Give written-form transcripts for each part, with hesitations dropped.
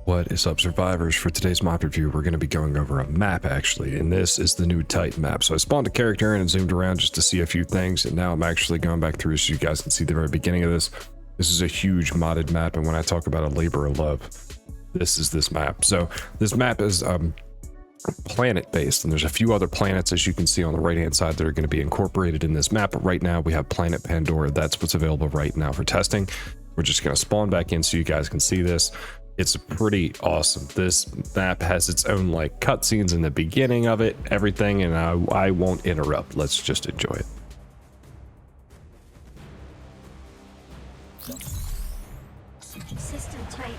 What is up, survivors? For today's map review, we're going to be going over a map actually, and this is the new Titan map. So I spawned a character in and zoomed around just to see a few things, and now I'm actually going back through so you guys can see the very beginning of this. This is a huge modded map, and when I talk about a labor of love, this is this map. So this map is planet based, and there's a few other planets, as you can see on the right hand side, that are going to be incorporated in this map. But right now we have planet Pandora. That's what's available right now for testing. We're just going to spawn back in so you guys can see this. It's pretty awesome. This map has its own like cutscenes in the beginning of it, everything, and I won't interrupt. Let's just enjoy it. System Titan.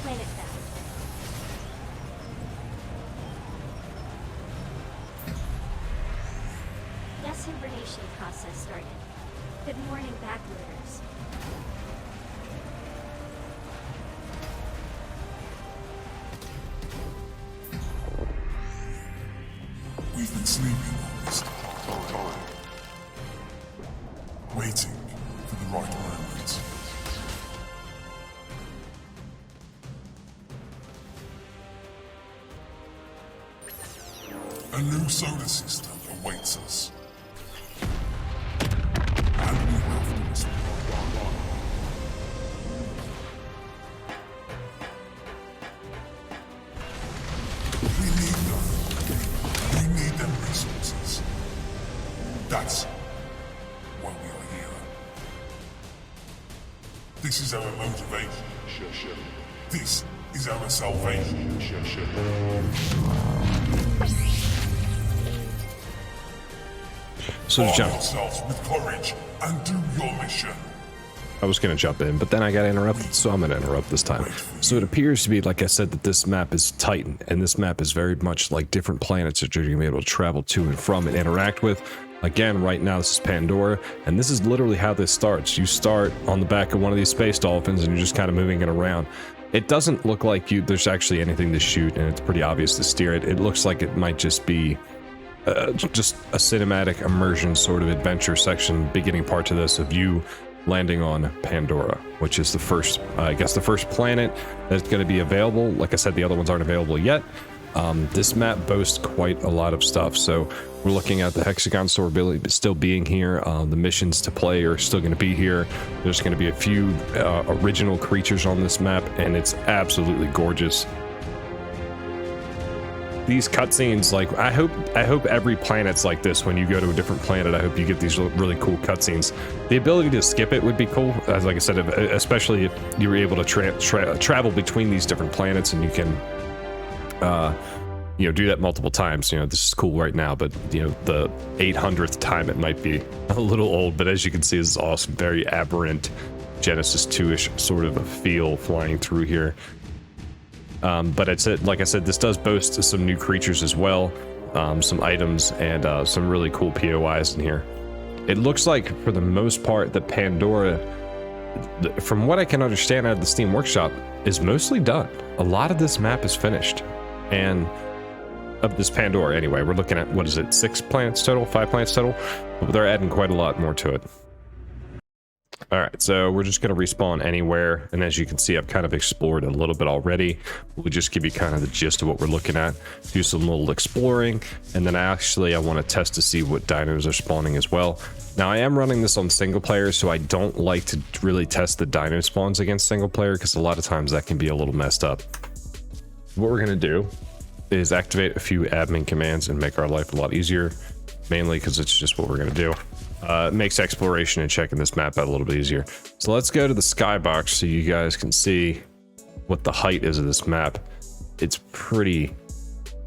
Planet bound. Gas hibernation process started. Good morning, backloaders. We've been sleeping all this time, waiting for the right moment. A new solar system awaits us. And we have to respond. We need them. We need them resources. That's why we are here. This is our motivation. This is our salvation. So Arm jump. yourselves with courage and do your mission. I was going to jump in, but then I got interrupted, so I'm going to interrupt this time. So it appears to be, like I said, that this map is Titan, and this map is very much like different planets that you're going to be able to travel to and from and interact with. Again, right now this is Pandora, and this is literally how this starts. You start on the back of one of these space dolphins, and you're just kind of moving it around. It doesn't look like there's actually anything to shoot, and it's pretty obvious to steer it. It looks like it might just be just a cinematic immersion sort of adventure section, beginning part to this of you landing on Pandora, which is the first, I guess, the first planet that's going to be available. Like I said, the other ones aren't available yet. This map boasts quite a lot of stuff. So we're looking at the hexagon store still being here. The missions to play are still going to be here. There's going to be a few original creatures on this map, and it's absolutely gorgeous. These cutscenes, like I hope every planet's like this. When you go to a different planet, I hope you get these really cool cutscenes. The ability to skip it would be cool, as like I said, especially if you were able to travel between these different planets, and you can do that multiple times. This is cool right now, but the 800th time it might be a little old. But as you can see, this is awesome. Very aberrant Genesis 2-ish sort of a feel flying through here. But it's like I said, this does boast some new creatures as well, some items, and some really cool POIs in here. It looks like, for the most part, that Pandora, from what I can understand out of the Steam Workshop, is mostly done. A lot of this map is finished, and of this Pandora anyway. We're looking at, what is it, 6 planets total, 5 planets total, but they're adding quite a lot more to it. All right, so we're just going to respawn anywhere, and as you can see, I've kind of explored a little bit already. We'll just give you kind of the gist of what we're looking at, do some little exploring, and then I want to test to see what dinos are spawning as well. Now, I am running this on single player, so I don't like to really test the dino spawns against single player, because a lot of times that can be a little messed up. What we're going to do is activate a few admin commands and make our life a lot easier, mainly because it's just what we're going to do. It makes exploration and checking this map out a little bit easier. So let's go to the skybox so you guys can see what the height is of this map. It's pretty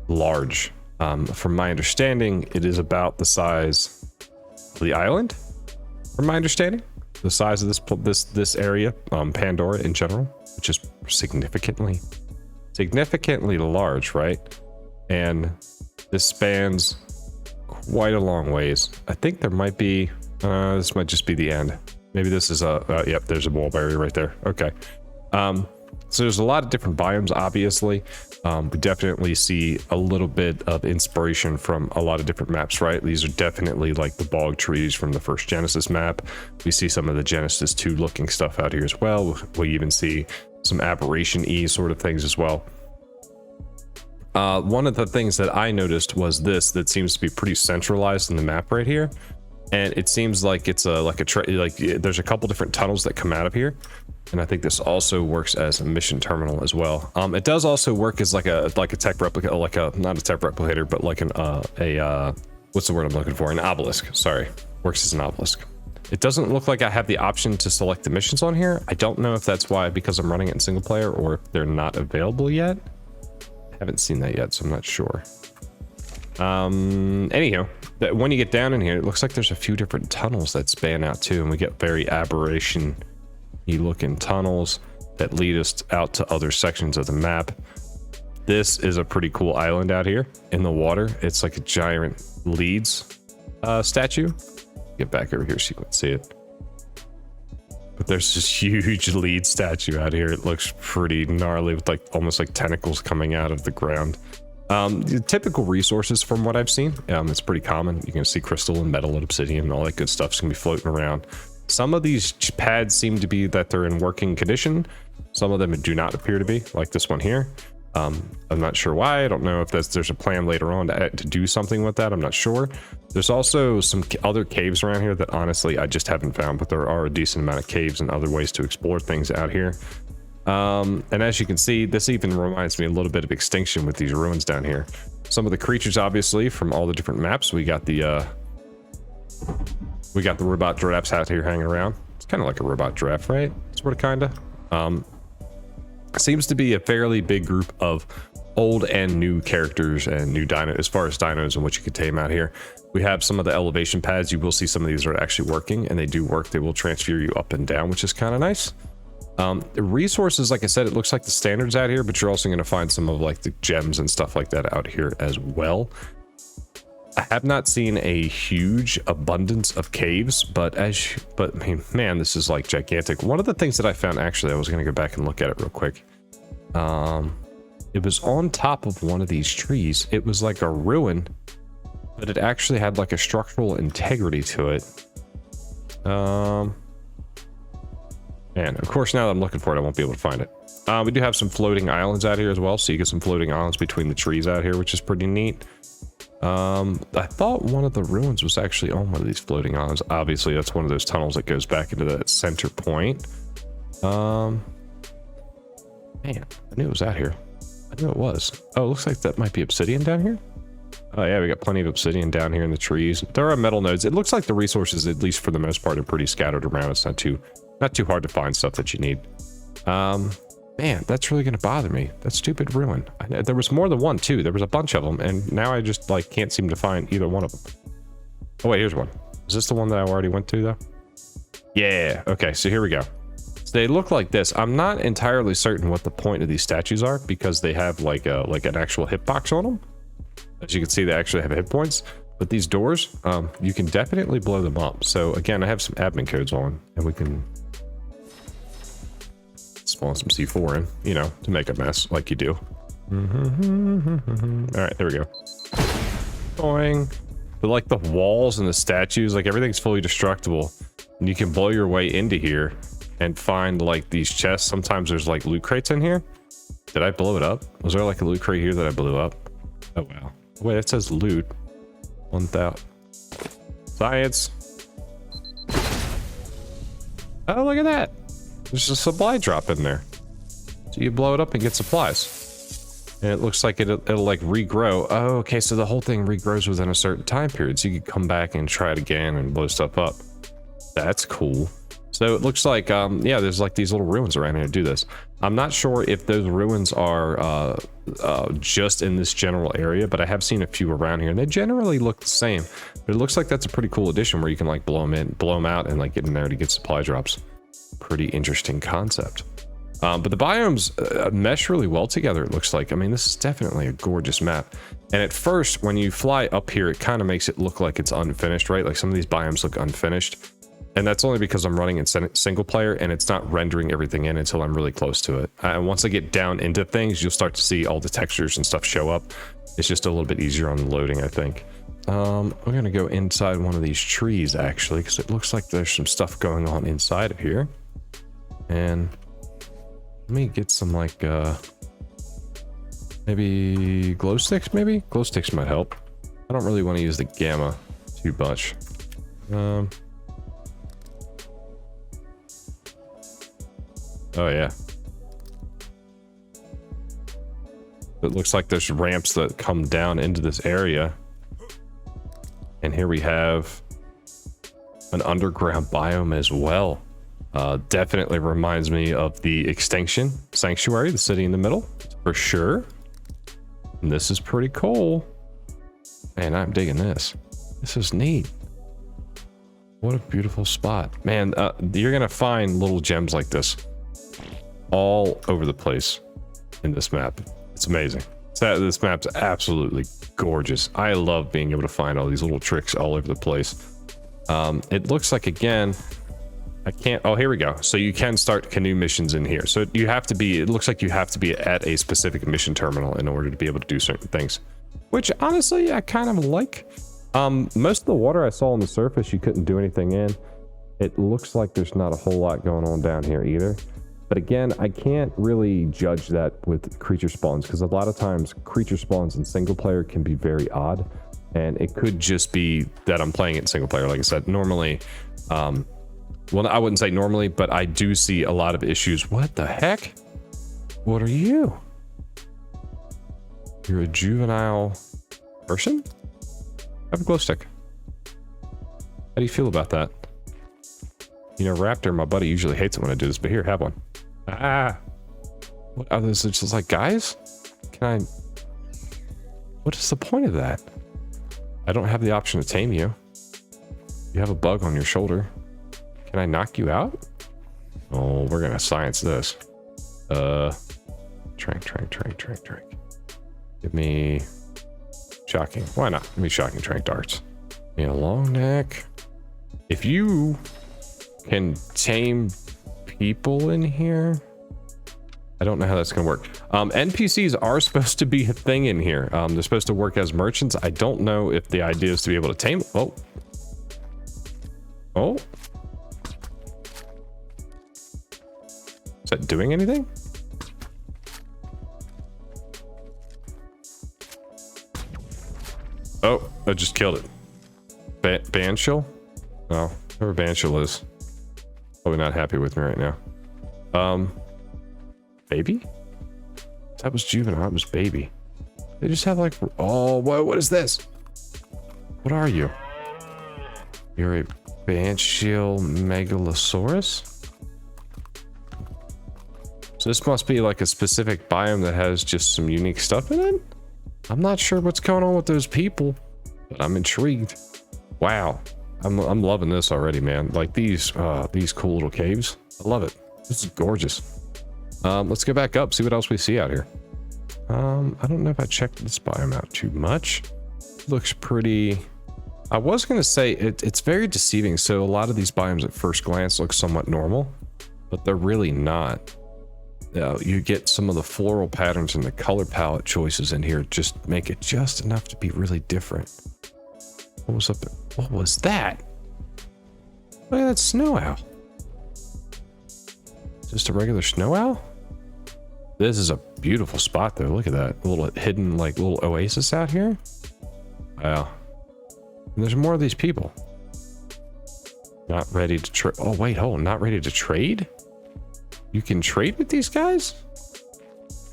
large. From my understanding, it is about the size of the island. From my understanding, the size of this area, Pandora in general, which is significantly large, right? And this spans quite a long ways. I think there might be this might just be the end. Maybe this is yep, there's a wall barrier right there. Okay. So there's a lot of different biomes, obviously. We definitely see a little bit of inspiration from a lot of different maps, right? These are definitely like the bog trees from the first Genesis map. We see some of the Genesis 2 looking stuff out here as well. We even see some aberration-y sort of things as well. One of the things that I noticed was this that seems to be pretty centralized in the map right here, and it seems like it's there's a couple different tunnels that come out of here, and I think this also works as a mission terminal as well. It does also work as like a tech replica, like a not a tech replicator, but like an what's the word I'm looking for? An obelisk. Sorry, works as an obelisk. It doesn't look like I have the option to select the missions on here. I don't know if that's why, because I'm running it in single player, or if they're not available yet. Haven't seen that yet, so I'm not sure. Anyhow, when you get down in here, it looks like there's a few different tunnels that span out too, and we get very aberration-y looking tunnels that lead us out to other sections of the map. This is a pretty cool island out here in the water. It's like a giant Leeds statue. Get back over here so you can see it. But there's this huge lead statue out here. It looks pretty gnarly with like almost like tentacles coming out of the ground. The typical resources from what I've seen, it's pretty common. You can see crystal and metal and obsidian and all that good stuff's gonna be floating around. Some of these pads seem to be that they're in working condition. Some of them do not appear to be, like this one here. I'm not sure why. I don't know if there's a plan later on to do something with that. I'm not sure. There's also some other caves around here that honestly I just haven't found, but there are a decent amount of caves and other ways to explore things out here. And as you can see, this even reminds me a little bit of Extinction with these ruins down here. Some of the creatures, obviously, from all the different maps. We got the robot giraffes out here hanging around. It's kind of like a robot giraffe, right? Sort of, kind of. Seems to be a fairly big group of old and new characters and new dinos, as far as dinos and what you can tame out here. We have some of the elevation pads. You will see some of these are actually working, and they do work. They will transfer you up and down, which is kind of nice. The resources, like I said, it looks like the standards out here, but you're also going to find some of like the gems and stuff like that out here as well. I have not seen a huge abundance of caves, but I mean, man, this is like gigantic. One of the things that I found, actually, I was going to go back and look at it real quick. It was on top of one of these trees. It was like a ruin, but it actually had like a structural integrity to it. Man, of course, now that I'm looking for it, I won't be able to find it. We do have some floating islands out here as well, so you get some floating islands between the trees out here, which is pretty neat. I thought one of the ruins was actually on one of these floating islands. Obviously, that's one of those tunnels that goes back into that center point. Man, I knew it was out here. I knew it was. Oh, it looks like that might be obsidian down here. Oh yeah, we got plenty of obsidian down here in the trees. There are metal nodes. It looks like the resources, at least for the most part, are pretty scattered around. It's not too hard to find stuff that you need. Man, that's really gonna bother me. That stupid ruin. There was more than one too. There was a bunch of them, and now I just like can't seem to find either one of them. Oh wait, here's one. Is this the one that I already went to though? Yeah. Okay, so here we go. So they look like this. I'm not entirely certain what the point of these statues are, because they have like an actual hitbox on them. As you can see, they actually have hit points. But these doors, you can definitely blow them up. So again, I have some admin codes on, and we can spawn some C4 in, you know, to make a mess like you do. All right, there we go. Boing. But like the walls and the statues, like everything's fully destructible, and you can blow your way into here and find like these chests. Sometimes there's like loot crates in here. Did I blow it up? Was there like a loot crate here that I blew up? Oh wow. Wait, it says loot. 1,000. Science. Oh, look at that. There's a supply drop in there. So you blow it up and get supplies. And it looks like it'll like regrow. Oh, okay, so the whole thing regrows within a certain time period. So you can come back and try it again and blow stuff up. That's cool. So it looks like, yeah, there's like these little ruins around here to do this. I'm not sure if those ruins are just in this general area, but I have seen a few around here, and they generally look the same. But it looks like that's a pretty cool addition where you can like blow them out, and like get in there to get supply drops. Pretty interesting concept. But the biomes mesh really well together, it looks like. I mean, this is definitely a gorgeous map. And at first, when you fly up here, it kind of makes it look like it's unfinished, right? Like some of these biomes look unfinished. And that's only because I'm running in single player, and it's not rendering everything in until I'm really close to it. And once I get down into things, you'll start to see all the textures and stuff show up. It's just a little bit easier on the loading, I think. We're gonna go inside one of these trees, actually, because it looks like there's some stuff going on inside of here. And Let me get some like maybe glow sticks. Maybe glow sticks might help. I don't really want to use the gamma too much. Oh yeah. It looks like there's ramps that come down into this area. And here we have an underground biome as well. Definitely reminds me of the Extinction Sanctuary, the city in the middle, for sure. And this is pretty cool. Man, I'm digging this. This is neat. What a beautiful spot. Man, you're gonna find little gems like this all over the place in this map. It's amazing. This map's absolutely gorgeous. I love being able to find all these little tricks all over the place. It looks like, again, I can't, oh, here we go. So you can start canoe missions in here. So you have to be, it looks like you have to be at a specific mission terminal in order to be able to do certain things, which honestly, I kind of like. Most of the water I saw on the surface, you couldn't do anything in. It looks like there's not a whole lot going on down here either. But again, I can't really judge that with creature spawns, because a lot of times creature spawns in single player can be very odd. And it could just be that I'm playing it in single player. Like I said, normally, well, I wouldn't say normally, but I do see a lot of issues. What the heck? What are you? You're a juvenile person? I have a glow stick. How do you feel about that? You know, Raptor, my buddy, usually hates it when I do this, but here, have one. Ah! What are those? Just like, guys? Can I... What is the point of that? I don't have the option to tame you. You have a bug on your shoulder. Can I knock you out? Oh, we're gonna science this. Trank. Give me shocking. Why not? Give me shocking trank darts. Yeah, long neck. If you can tame people in here, I don't know how that's gonna work. NPCs are supposed to be a thing in here. They're supposed to work as merchants. I don't know if the idea is to be able to tame. Oh. Is that doing anything? Oh, I just killed it. Banshul? Oh, whoever Banshul is. Probably not happy with me right now. Baby? That was juvenile, that was baby. They just have like, oh, what is this? What are you? You're a Banshul Megalosaurus? So this must be like a specific biome that has just some unique stuff in it? I'm not sure what's going on with those people, but I'm intrigued. Wow. I'm loving this already, man. Like these cool little caves. I love it. This is gorgeous. Let's go back up, see what else we see out here. I don't know if I checked this biome out too much. Looks pretty... I was going to say it's very deceiving. So a lot of these biomes at first glance look somewhat normal, but they're really not. You get some of the floral patterns and the color palette choices in here just make it just enough to be really different. What was up there? What was that? Look at that snow owl. Just a regular snow owl? This is a beautiful spot though. Look at that little hidden like little oasis out here. Wow. And there's more of these people. Not ready to trade. Oh wait, hold on. Not ready to trade? You can trade with these guys?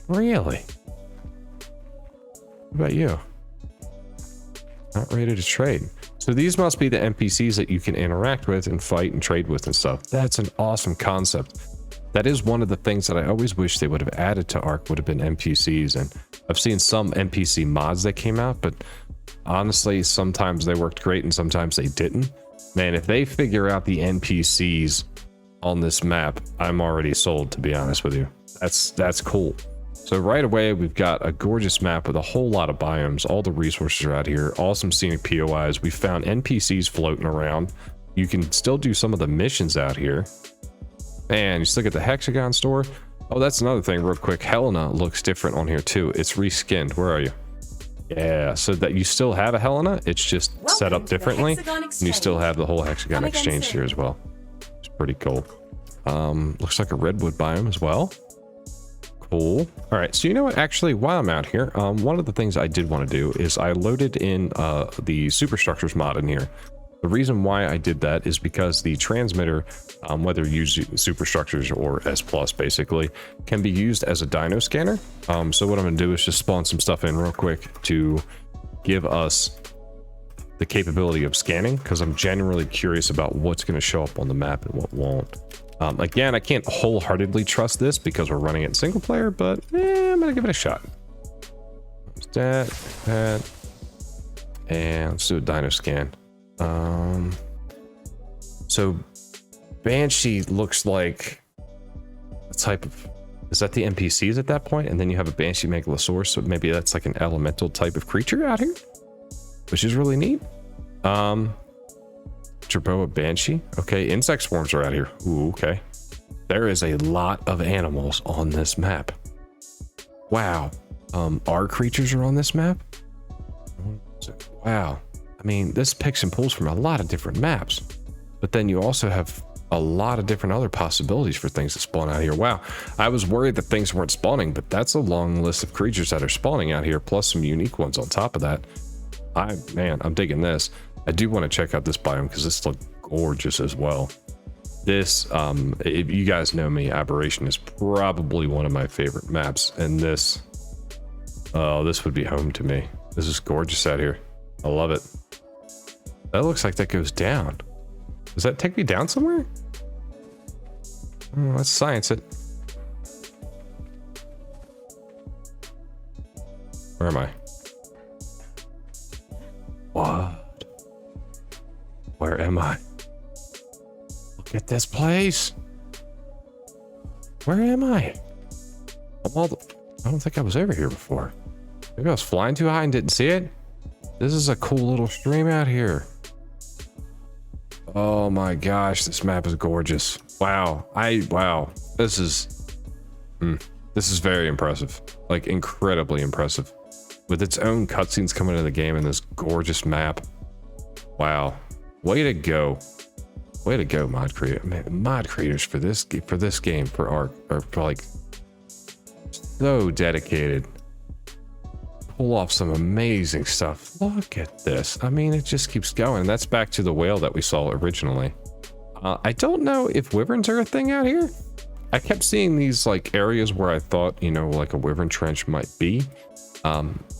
Really? What about you? Not ready to trade. So these must be the NPCs that you can interact with and fight and trade with and stuff. That's an awesome concept. That is one of the things that I always wish they would have added to Ark, would have been NPCs. And I've seen some NPC mods that came out, but honestly, sometimes they worked great and sometimes they didn't. Man, if they figure out the NPCs on this map, I'm already sold, to be honest with you. That's cool. So right away, we've got a gorgeous map with a whole lot of biomes. All the resources are out here. Awesome scenic POIs. We found NPCs floating around. You can still do some of the missions out here. Man, you still get the Hexagon store. Oh, that's another thing real quick. Helena looks different on here too. It's reskinned. Where are you? Yeah, so that you still have a Helena. It's just set up differently. And you still have the whole Hexagon exchange here as well. It's pretty cool. Looks like a redwood biome as well. Cool. All right, so you know what? Actually, while I'm out here, one of the things I did want to do is I loaded in the superstructures mod in here. The reason why I did that is because the transmitter, whether you use superstructures or S+, basically, can be used as a dyno scanner. So what I'm going to do is just spawn some stuff in real quick to give us the capability of scanning, because I'm genuinely curious about what's going to show up on the map and what won't. Again, I can't wholeheartedly trust this because we're running it in single player, but I'm going to give it a shot. That, and let's do a dyno scan. So Banshee looks like a type of, is that the NPCs at that point? And then you have a Banshee Megalosaurus, so maybe that's like an elemental type of creature out here, which is really neat. Jerboa Banshee. Okay, insect swarms are out here. Ooh, okay. There is a lot of animals on this map. Wow. Our creatures are on this map? Wow. I mean, this picks and pulls from a lot of different maps. But then you also have a lot of different other possibilities for things that spawn out here. Wow. I was worried that things weren't spawning, but that's a long list of creatures that are spawning out here, plus some unique ones on top of that. Man, I'm digging this. I do want to check out this biome because this looks gorgeous as well. This, if you guys know me, Aberration is probably one of my favorite maps, and this would be home to me. This is gorgeous out here. I love it. That looks like that goes down. Does that take me down somewhere? Let's science it. Where am I? What? Where am I? Look at this place. Where am I? I don't think I was over here before. Maybe I was flying too high and didn't see it. This is a cool little stream out here. Oh my gosh, this map is gorgeous. Wow. Wow. This is very impressive. Like, incredibly impressive. With its own cutscenes coming into the game and this gorgeous map. Wow. Way to go. Way to go, mod creator. Man, mod creators for this game, for Ark, are like so dedicated. Pull off some amazing stuff. Look at this. I mean, it just keeps going. And that's back to the whale that we saw originally. I don't know if wyverns are a thing out here. I kept seeing these like areas where I thought, you know, like a wyvern trench might be.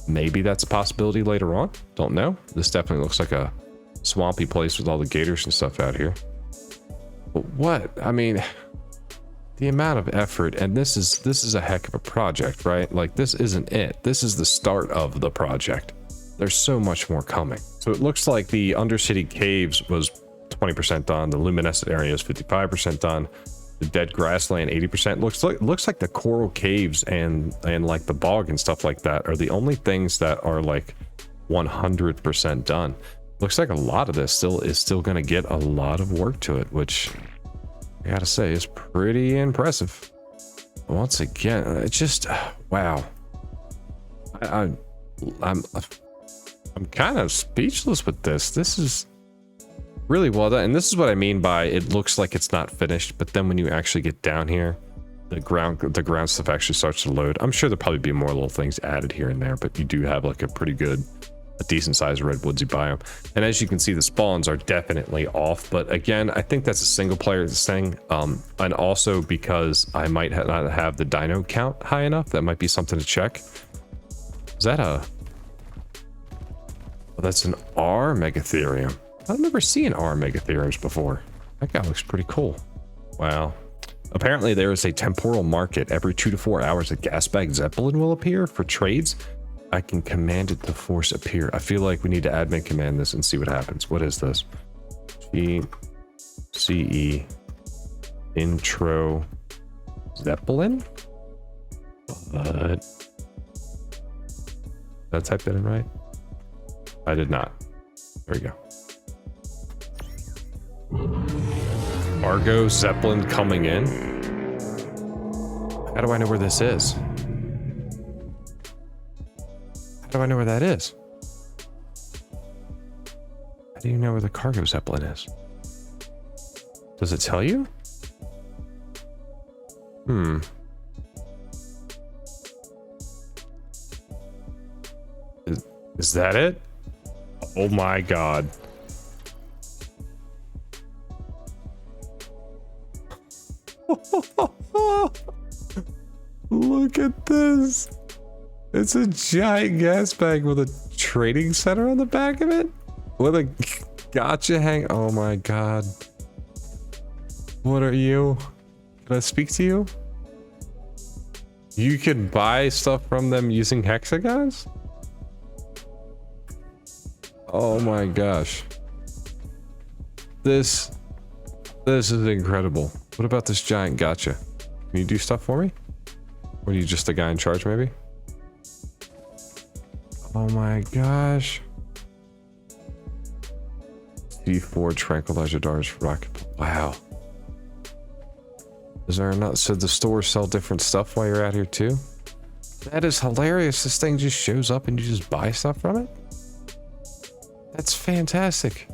Maybe that's a possibility later on. Don't know. This definitely looks like a swampy place with all the gators and stuff out here. But what? I mean, the amount of effort, and this is a heck of a project, right? Like, this isn't it. This is the start of the project. There's so much more coming. So it looks like the Undercity Caves was 20% done. The luminescent area is 55% done. The dead grassland 80%. Looks like the coral caves and like the bog and stuff like that are the only things that are like 100% done. Looks like a lot of this is still going to get a lot of work to it, which I gotta say is pretty impressive. Once again, it's just wow. I'm kind of speechless with this. This is really well done, and this is what I mean by it looks like it's not finished, but then when you actually get down here, the ground stuff actually starts to load. I'm sure there'll probably be more little things added here and there, but you do have like a decent sized redwoodsy biome. And as you can see, the spawns are definitely off, but again, I think that's a single player thing, and also because I might not have the dino count high enough. That might be something to check. Is that a... Oh, that's an R Megatherium. I've never seen R Megatheriums before. That guy looks pretty cool. Wow. Apparently there is a temporal market. Every 2 to 4 hours a gas bag zeppelin will appear for trades. I can command it to force appear. I feel like we need to admin command this and see what happens. What is this? GCE intro zeppelin? What? Did I type that in right? I did not. There we go. Argo Zeppelin coming in. How do I know where this is? How do I know where that is? How do you know where the cargo Zeppelin is? Does it tell you? Is that it? Oh my god. Look at this. It's a giant gas bag with a trading center on the back of it. With a gotcha hang. Oh my god. What are you? Can I speak to you? You can buy stuff from them using hexagons? Oh my gosh. This is incredible. What about this giant gotcha? Can you do stuff for me? Or are you just the guy in charge maybe? Oh my gosh. C4 tranquilizer darts rocket. Wow. Is there not? So the stores sell different stuff while you're out here too? That is hilarious. This thing just shows up and you just buy stuff from it? That's fantastic.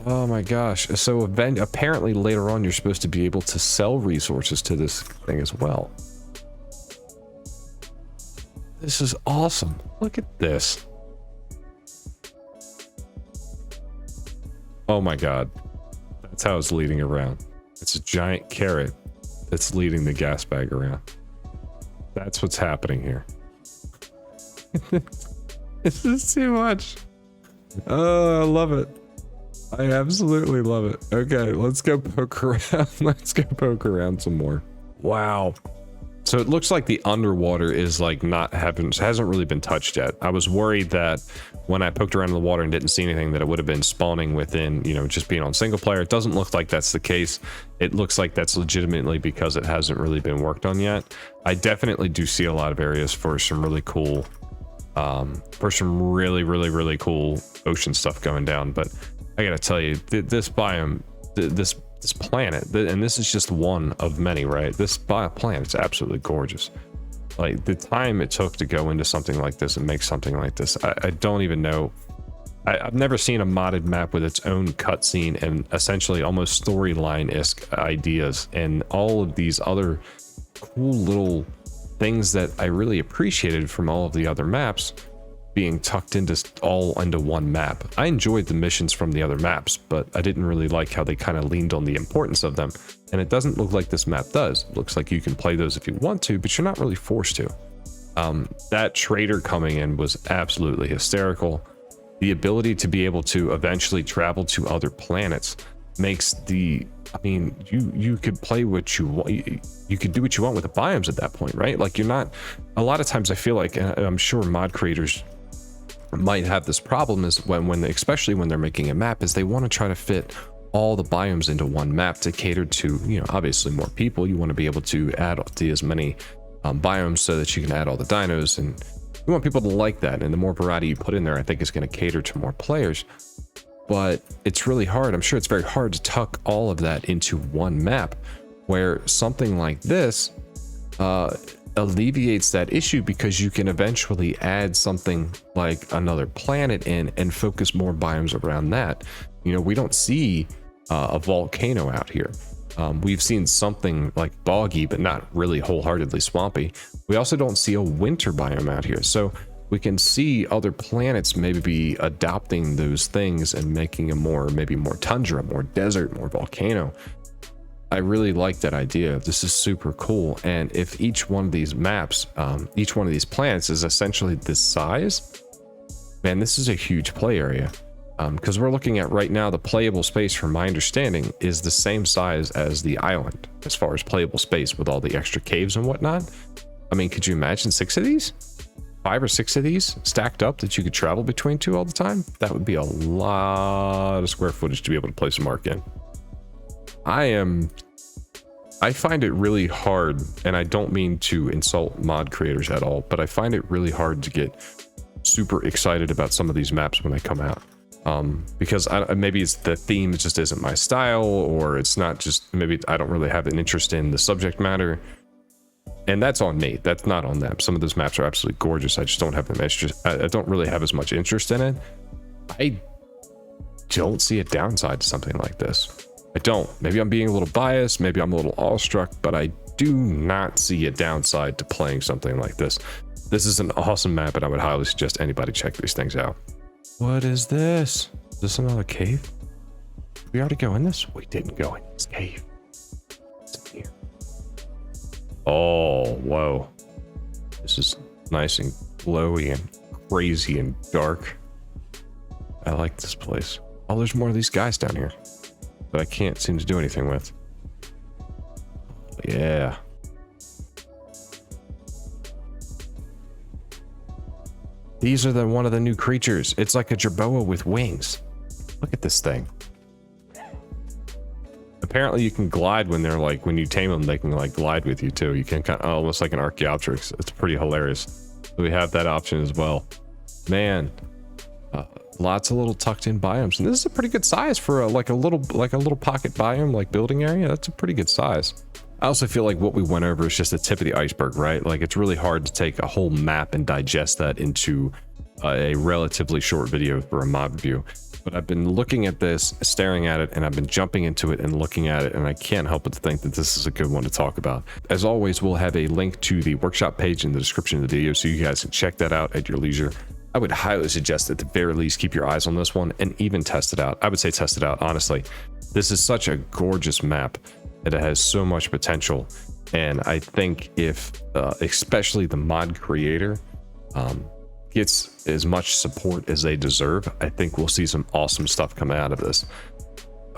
Oh my gosh. So apparently later on you're supposed to be able to sell resources to this thing as well. This is awesome. Look at this. Oh my god. That's how it's leading around. It's a giant carrot that's leading the gas bag around. That's what's happening here. This is too much. Oh, I love it. I absolutely love it. Okay, let's go poke around. Let's go poke around some more. Wow. So it looks like the underwater is like hasn't really been touched yet. I was worried that when I poked around in the water and didn't see anything that it would have been spawning within, you know, just being on single player. It doesn't look like that's the case. It looks like that's legitimately because it hasn't really been worked on yet. I definitely do see a lot of areas for some really cool, really cool ocean stuff going down. But I gotta tell you, this biome, this planet, and this is just one of many, right? This planet is absolutely gorgeous. Like the time it took to go into something like this and make something like this, I don't even know. I've never seen a modded map with its own cutscene and essentially almost storyline-esque ideas and all of these other cool little things that I really appreciated from all of the other maps being tucked into all into one map. I enjoyed the missions from the other maps, but I didn't really like how they kind of leaned on the importance of them. And it doesn't look like this map does. It looks like you can play those if you want to, but you're not really forced to. That trader coming in was absolutely hysterical. The ability to be able to eventually travel to other planets makes the, I mean, you could play what you want. You could do what you want with the biomes at that point, right? Like you're not, a lot of times I feel like, and I'm sure mod creators might have this problem, is when especially when they're making a map, is they want to try to fit all the biomes into one map to cater to, you know, obviously more people. You want to be able to add to as many biomes so that you can add all the dinos, and you want people to like that. And the more variety you put in there, I think is going to cater to more players. But it's really hard. I'm sure it's very hard to tuck all of that into one map, where something like this alleviates that issue, because you can eventually add something like another planet in and focus more biomes around that. You know, we don't see a volcano out here. We've seen something like boggy, but not really wholeheartedly swampy. We also don't see a winter biome out here. So we can see other planets maybe be adopting those things and making a more, maybe more tundra, more desert, more volcano. I really like that idea. This is super cool. And if each one of these maps, each one of these planets is essentially this size, man, this is a huge play area. Because we're looking at right now, the playable space, from my understanding, is the same size as the island as far as playable space, with all the extra caves and whatnot. I mean, could you imagine 6 of these? 5 or 6 of these stacked up that you could travel between two all the time? That would be a lot of square footage to be able to place a mark in. I find it really hard, and I don't mean to insult mod creators at all, but I find it really hard to get super excited about some of these maps when they come out. Because maybe it's the theme just isn't my style, or it's not, just maybe I don't really have an interest in the subject matter. And that's on me. That's not on them. Some of those maps are absolutely gorgeous. I just don't have I don't really have as much interest in it. I don't see a downside to something like this. I don't. Maybe I'm being a little biased. Maybe I'm a little awestruck, but I do not see a downside to playing something like this. This is an awesome map, and I would highly suggest anybody check these things out. What is this? Is this another cave? Did we already go in this? We didn't go in this cave. What's in here? Oh, whoa. This is nice and glowy and crazy and dark. I like this place. Oh, there's more of these guys down here that I can't seem to do anything with. Yeah. These are one of the new creatures. It's like a jerboa with wings. Look at this thing. Apparently you can glide when they're like, when you tame them, they can like glide with you too. You can kind of almost like an Archaeopteryx. It's pretty hilarious. So we have that option as well. Man, lots of little tucked in biomes. And this is a pretty good size for like a little pocket biome, like building area. That's a pretty good size. I also feel like what we went over is just the tip of the iceberg, right? Like it's really hard to take a whole map and digest that into a relatively short video for a mod review. But I've been looking at this, staring at it, and I've been jumping into it and looking at it, and I can't help but to think that this is a good one to talk about. As always, we'll have a link to the workshop page in the description of the video, so you guys can check that out at your leisure. I would highly suggest at the very least keep your eyes on this one and even test it out. I would say test it out, honestly. This is such a gorgeous map. It has so much potential, and I think if especially the mod creator gets as much support as they deserve, I think we'll see some awesome stuff coming out of this.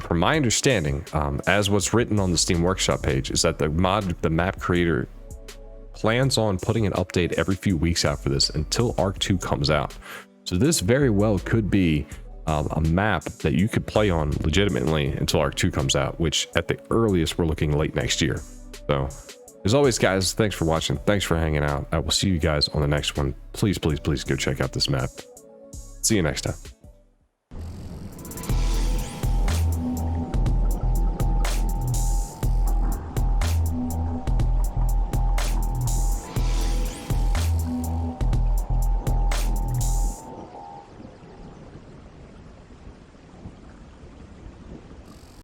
From my understanding, as what's written on the Steam Workshop page, is that the map creator plans on putting an update every few weeks after this until Arc 2 comes out. So this very well could be a map that you could play on legitimately until Arc 2 comes out, which at the earliest we're looking late next year. So as always, guys, thanks for watching. Thanks for hanging out. I will see you guys on the next one. Please, please, please go check out this map. See you next time.